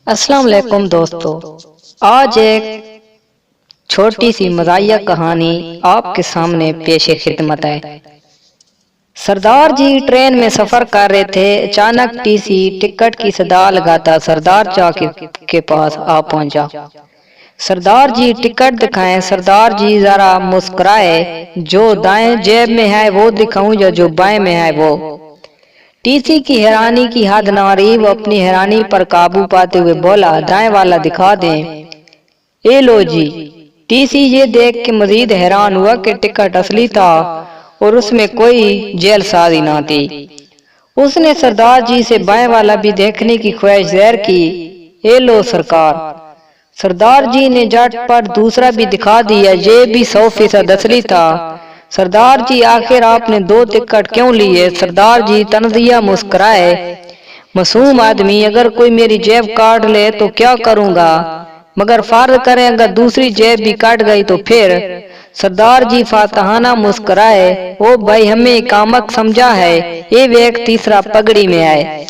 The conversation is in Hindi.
अस्सलाम वालेकुम दोस्तों। आज एक छोटी सी मज़ाहिया कहानी आपके सामने पेशे खिदमत है। सरदार जी ट्रेन में सफर कर रहे थे। अचानक टीसी टिकट की सदा लगाता सरदार चौक के पास आ पहुंचा। सरदार जी टिकट दिखाएं। सरदार जी जरा मुस्कुराए। जो दाएं जेब में है वो दिखाऊं या जो बाएं में है वो। टीसी की हैरानी की हद न रही। वो अपनी हैरानी पर काबू पाते हुए बोला, दाएं वाला दिखा दें। ए लो जी। टीसी ये देख के मजीद हैरान हुआ कि टिकट असली था और उसमें कोई जेलसाजी ना थी। उसने सरदार जी से बाएं वाला भी देखने की ख्वाहिश जाहिर की। ए लो सरकार। सरदार जी ने झट पर दूसरा भी दिखा दिया। ये भी 100% असली था। सरदार जी, आखिर आपने 2 टिकट क्यों लिए? सरदार जी तनजिया मुस्कुराए। मासूम आदमी, अगर कोई मेरी जेब काट ले तो क्या करूंगा? मगर फर्ज करें अगर दूसरी जेब भी काट गई तो फिर? सरदार जी फातहाना मुस्कुराए। ओ भाई, हमें कामक समझा है? ये व्यक्ति तीसरा पगड़ी में आए।